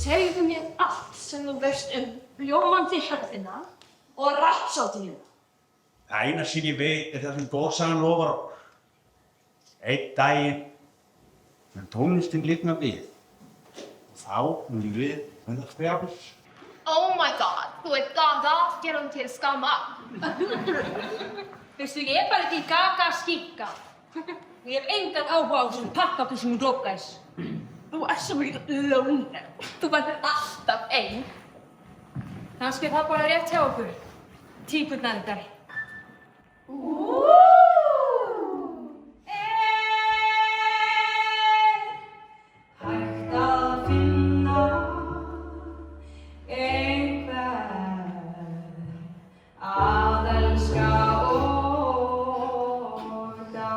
Segðu mér allt sem þú veist ljómandi hjörðina og rapsódíuna. Það eina sem ég veit það sem góðsagan lofar okkur. Einn daginn mun tónlistin lifna við. Og þá mun við verða frjáls. Oh my god, þú ert gaga, gerum til skamma. Veistu, ég bara ekki gaga skikka. Ég hef engan áhuga á þessum pappakissum glókgæs. Þú ert svo mikið lónleg. Þú verður alltaf ein. Kannski það bara rétt hjá okkur. Típurnar ykkar. Hægt að finna einhver að elska og dá.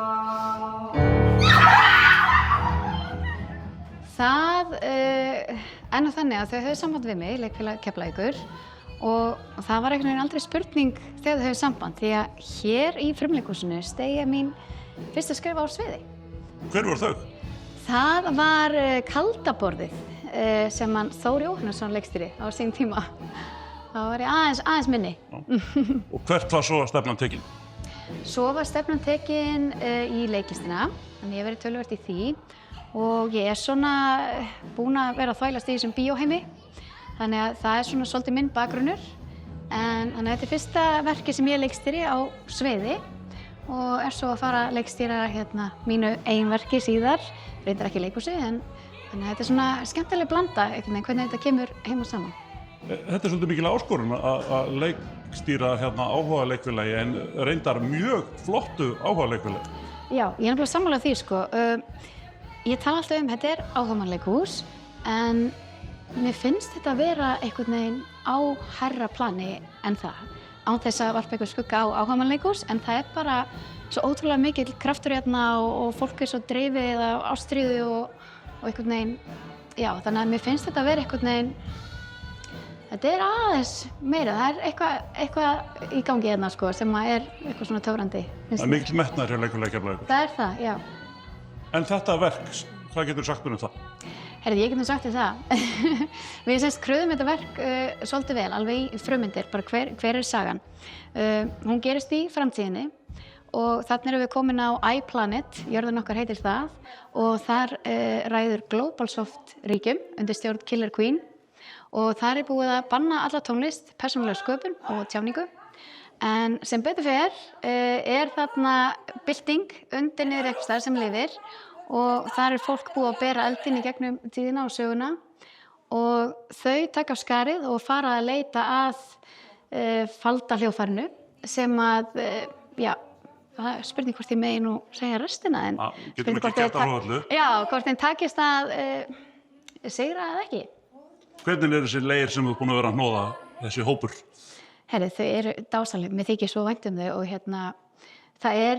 Það er nú þannig að þau höfðu samband við mig, leikfélag Keflavíkur, og það var einhvern veginn aldrei spurning þegar þau höfðu samband, því að hér í Frumleikhúsinu steig min fyrsta skref á sviði. Hver voru þau? Það var Kaldaborðið sem Þór Jóhannesson leikstýrði á sín tíma. Þá var ég aðeins minni. Og hvert var svo stefnan tekin? Svo var stefnan tekin í leiklistina, þannig ég hef verið töluvert í því. Og ég er svona búin að vera að þvælast í þessum bíóheimi, þannig að það er svona svolítið minn bakgrunnur. En þannig að þetta er fyrsta verkið sem ég leikstýri á sviði og er svo að fara að leikstýra mínu eigin verki síðar, reyndar ekki leikhúsi, en þannig að þetta er svona skemmtileg blanda hvernig þetta kemur heim og saman. Þetta er svolítið mikil áskorun að leikstýra áhuga leikfélagi en reyndar mjög flottu áhuga leikfélagi. Já, ég er nefnilega sammála því sko. Ég tala alltaf þetta er áhugamanleikhús, en mér finnst þetta að vera einhvern veginn á hærra plani en það. Án þess að varpa einhver skugga á áhugamanleikhús, en það er bara svo ótrúlega mikill kraftur hérna og fólk er svo dreifið af ástríðu og einhvern veginn, já, þannig að mér finnst þetta að vera einhvern veginn, þetta er aðeins meira, það er eitthvað í gangi hérna sko, sem er eitthvað svona töfrandi. Það er mikill metnaður hjá leikfélagi Keflavíkur. Það er það, já. En þetta verk, hvað getur þú sagt mér um það? Herði, ég get nú sagt þér það. Við kröðum þetta verk svolítið vel, alveg í frummyndir, bara hver er sagan. Hún gerist í framtíðinni og þarna erum við komin á iPlanet, jörðin okkar heitir það, og þar ræður Globalsoft ríkjum undir stjórn Killer Queen og þar er búið að banna alla tónlist, persónulega sköpun og tjáningu. En sem betur fer er þarna bylting undir niður einhvers staðar sem lifir og þar er fólk búið að bera eldinn í gegnum tíðina og söguna og þau taka af skarið og fara að leita að faldahljóðfærinu sem að, já, það er spurning hvort ég megi nú segja restina en getum ekki gert á öllu. Já, hvort þeim takist að sigra eða ekki. Hvernig þessi leir sem þú ert búin að vera að hnoða, þessi hópur? Herri, þau eru dásamleg, mér þykir svo vænt þau og það er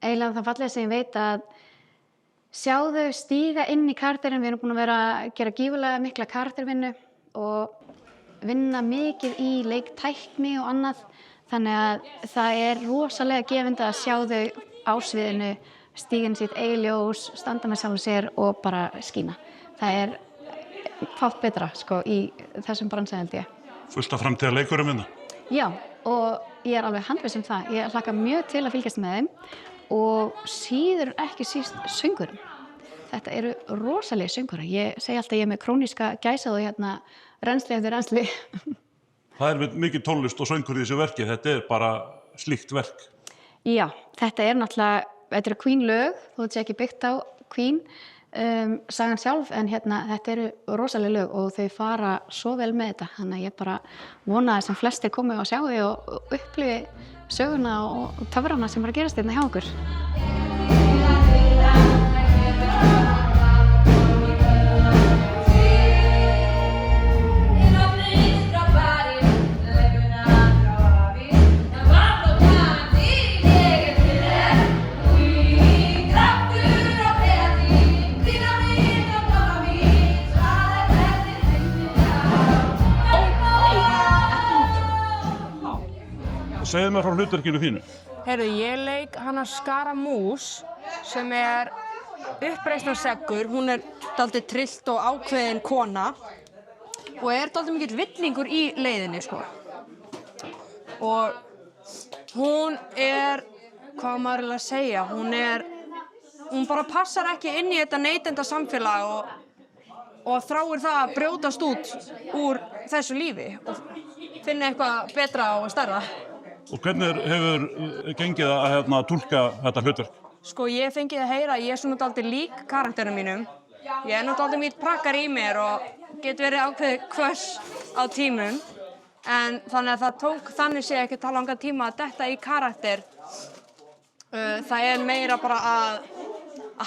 eiginlega það fallega sem ég veit að sjá þau stíga inn í karakterinn. Við erum búin að vera að gera gífurlega mikla karaktervinnu og vinna mikið í leiktækni og annað. Þannig að það er rosalega gefandi að sjá þau á sviðinu, stíga inn sitt eigið ljós, standa með sjálfum sér og bara skína. Það er fátt betra sko, í þessum bransa held ég. Fullt af framtíðar leikurum hérna? Já, og ég er alveg handviss það. Ég hlakka mjög til að fylgjast með þeim og síður ekki síst söngurum. Þetta eru rosalega söngurar. Ég segi alltaf að ég er með króníska gæsahúð rennsli eftir rennsli. Það er mikið tónlist og söngur í þessu verki. Þetta er bara slíkt verk. Já, þetta er náttúrulega, þetta eru Queen lög, þó þetta sé ekki byggt á Queen. Sagan sjálf, en þetta eru rosalega lög og þau fara svo vel með þetta, þannig að ég bara vona að sem flestir komi og sjá þau og upplifi söguna og töfrana sem er að gerast hérna hjá okkur. Segðu mér frá hlutverkinu þínu. Heyrðu, ég leik hana Skaramús sem er uppreisnarseggur. Hún er dálítið trillt og ákveðin kona og er dálítið mikill villingur í leiðinni, sko. Og hún er, hvað maður að segja, hún bara passar ekki inn í þetta neytenda samfélag og þráir það að brjótast út úr þessu lífi og finna eitthvað betra og stærra. Og hvernig hefur gengið að túlka þetta hlutverk? Sko, ég fengið að heyra að ég er svona dálítið lík karakterum mínum. Ég er dálítið mikill prakkar í mér og get verið ákveðið hvöss á tímum. En þannig að það tók þannig sé ekki það langan tíma að detta í karakter. Það er meira bara að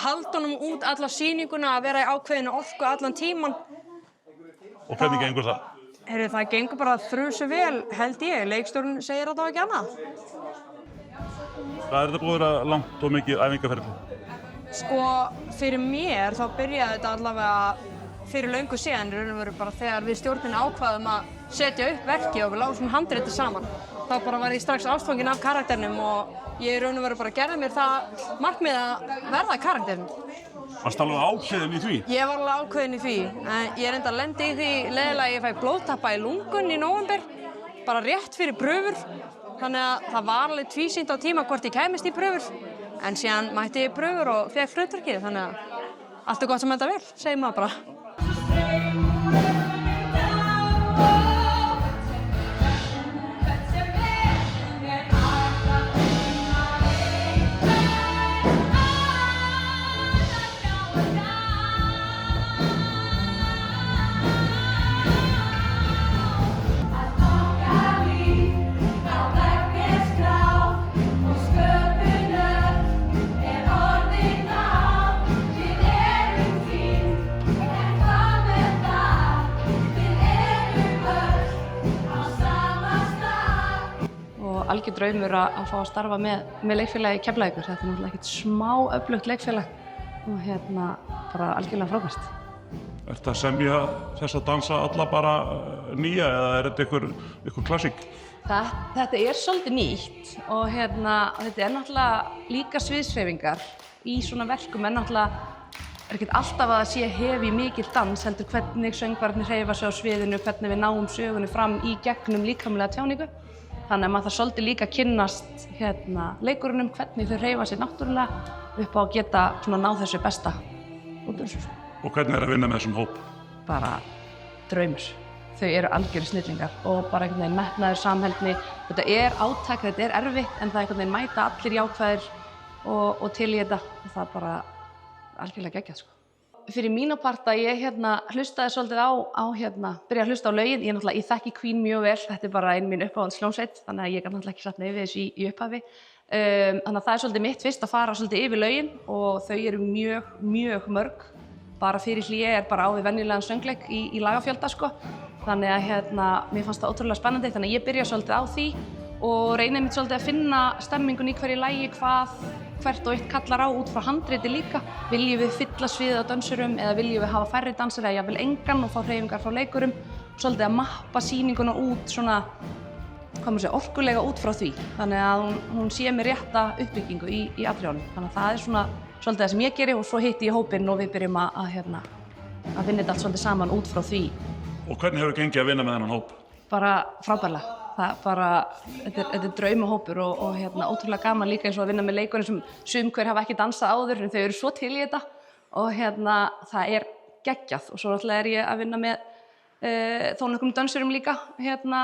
halda honum út alla sýninguna, að vera í ákveðinu orku allan tíman. Og hvernig gengur það? Heyrðu, það gengur bara þrusu vel, held ég. Leikstjórinn segir að það ekki annað. Hvað er þetta búið að vera langt og mikið æfingaferli? Sko, fyrir mér þá byrjaði þetta allavega fyrir löngu síðan, í raun og veru bara þegar við stjórninni ákvaðum að setja upp verki og við lásum handritið saman. Þá bara var ég strax ástfangin af karakternum og ég í raun og veru bara gerði mér það markmið að verða karakternum. Varstu alveg ákveðin í því? Ég var alveg ákveðin í því. Ég reyndi að lenda í því leiðilega ég fæ blóðtappa í lungun í nóvember, bara rétt fyrir pröfur. Þannig að það var alveg tvísýnt á tíma hvort ég kæmist í pröfur. En síðan mætti ég í pröfur og fékk hlutverkið, þannig að allt er gott sem enda vel, segir maður bara. Algjör draumur að fá að starfa með leikfélagi Keflavíkur. Þetta er náttúrulega ekkert smá öflugt leikfélag og bara algjörlega frábært. Ertu að semja þessa dansa alla bara nýja eða er þetta einhver klassík? Þetta er svolítið nýtt og þetta er náttúrulega líka sviðshreyfingar í svona verkum en náttúrulega er ekkert alltaf að það sé hefi mikill dans heldur hvernig söngvararnir hreyfa sig á sviðinu, hvernig við náum sögunni fram í gegnum líkamlega tjáningu. Þannig að maður þarf svolítið líka að kynnast leikurunum, hvernig þau hreyfa sig náttúrulega upp á að geta náð þessu besta út úr þessu. Og hvernig er að vinna með þessum hóp? Bara draumur. Þau eru algjörir snillingar og bara einhvern veginn metnaður, samheldni. Þetta er átak, þetta er erfitt en það einhvern veginn mæta allir jákvæðir og til í þetta og það er bara algjörlega geggjað, sko. Fyrir mína part að ég hlustaði svolítið byrja að hlusta á lögin. Ég þekki Queen mjög vel, þetta er bara ein mín uppáhaldshljómsveit, þannig að ég kann náttúrulega ekki sagt nei við þessu í upphafi. Þannig að það er svolítið mitt fyrst að fara svolítið yfir lögin og þau eru mjög, mjög mörg. Bara fyrir hlé er bara á við venjulegan söngleik í lagafjölda, sko. Þannig að mér fannst það ótrúlega spennandi, þannig að ég byrja svolítið á því og reyni einmitt svolítið að finna stemmingun í hverju lagi, hvert og eitt kallar á út frá handriti líka. Viljum við fylla sviðið á dansurum eða viljum við hafa færri dansara eða jafnvel engan og fá hreyfingar frá leikurum. Svolítið að mappa sýninguna út svona, orkulega út frá því. Þannig að hún sé með rétta uppbyggingu í atriðunum. Þannig að það er svona svolítið það sem ég geri og svo hitti ég hópinn og við byrjum að vinna þetta allt svolítið saman út frá því. Og hvernig hefur gengið að vinna með þennan hóp? Bara frábærlega. Þetta er draumahópur og ótrúlega gaman líka eins og að vinna með leikurum sem sum hver hafa ekki dansað áður en þau eru svo til í þetta og það er geggjað og svo náttúrulega er ég að vinna með þó nokkrum dansurum líka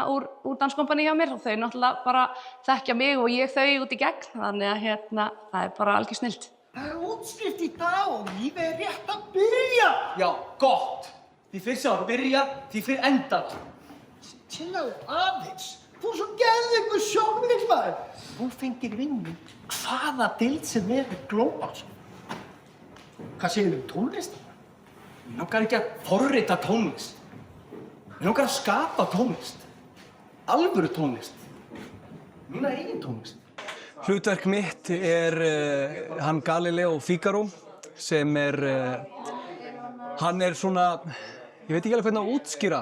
úr danskompani hjá mér og þau náttúrulega bara þekkja mig og ég þau út í gegn þannig að það er bara algjör snillt. Það er útskrift í dag og lífið er rétt að byrja. Já, gott. Því fyrr sem það byrja, því fyrr endar það. Chillaðu aðeins. Þú er svo geðveikur sjónleikmaður. Þú fengir vinnu hvaða deild sem við glópar. Hvað segir við tónlistina? Mér langar ekki að forrita tónlist. Mér langar að skapa tónlist. Alvöru tónlist. Mína eigin tónlist. Hlutverk mitt er hann Galileo Figaro sem hann er svona, ég veit ekki alveg hvernig að útskýra.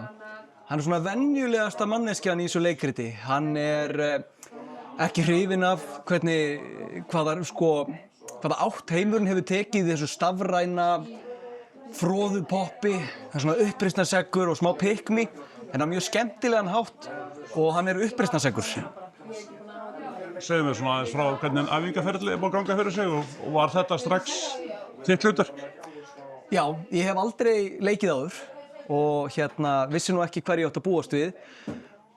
Hann er svona venjulegasta manneskjan í þessu leikriti. Hann er ekki hrifinn af hvaða átt heimurinn hefur tekið þessu stafræna froðupoppi, það er svona uppreisnarseggur og smá pick-me, en á mjög skemmtilegan hátt og hann er uppreisnarseggur. Segðu mér svona aðeins frá hvernig æfingaferli er búið að ganga fyrir sig og var þetta strax þitt hlutverk? Já, ég hef aldrei leikið áður og vissi nú ekki hver ég átti að búast við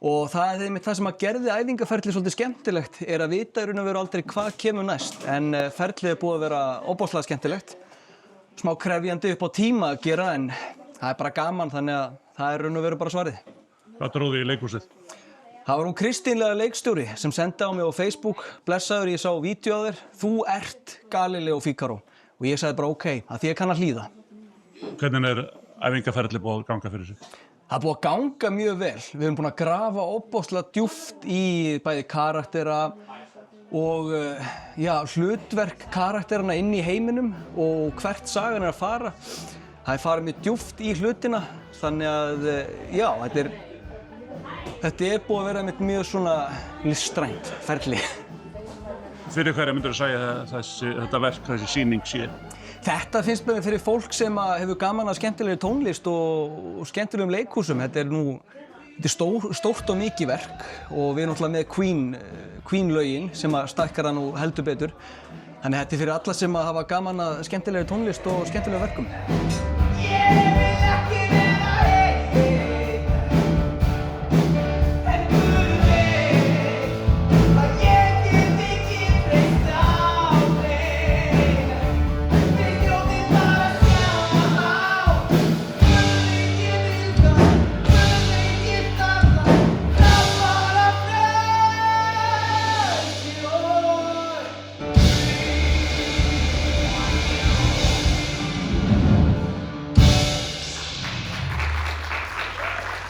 og það er einmitt það sem að gerði æfingaferli svolítið skemmtilegt er að vita í raun og veru aldrei hvað kemur næst en ferlið er búið að vera óbáslega skemmtilegt, smá krefjandi upp á tíma að gera en það er bara gaman þannig að það er raun og veru bara svarið. Hvað dróði í leikhúsið? Það var hún Kristín leikstjóri sem sendi á mig á Facebook, blessaður, ég sá vídeo á þér, þú ert Galileo Fígaró og ég sagði bara ok, að því ég kann að hlýða. Hvernig er æfingaferli búið að ganga fyrir sig? Það er búið að ganga mjög vel, við erum búin að grafa óbáslega djúpt í bæði karaktera og hlutverk karakterana inn í heiminum og hvert sagan er að fara. Það er farið mjög djúpt í hlutina, þannig að þetta er búið að vera mjög svona listrænt ferli. Fyrir hverja myndirðu segja þetta verk, þessi sýning sé? Þetta finnst mér fyrir fólk sem hefur gaman að skemmtilegri tónlist og skemmtilegum leikhúsum. Þetta er stórt og mikið verk og við erum náttúrulega með Queen-lögin sem stækkar það nú heldur betur. Þannig að þetta er fyrir alla sem hafa gaman að skemmtilegri tónlist og skemmtilegum verkum.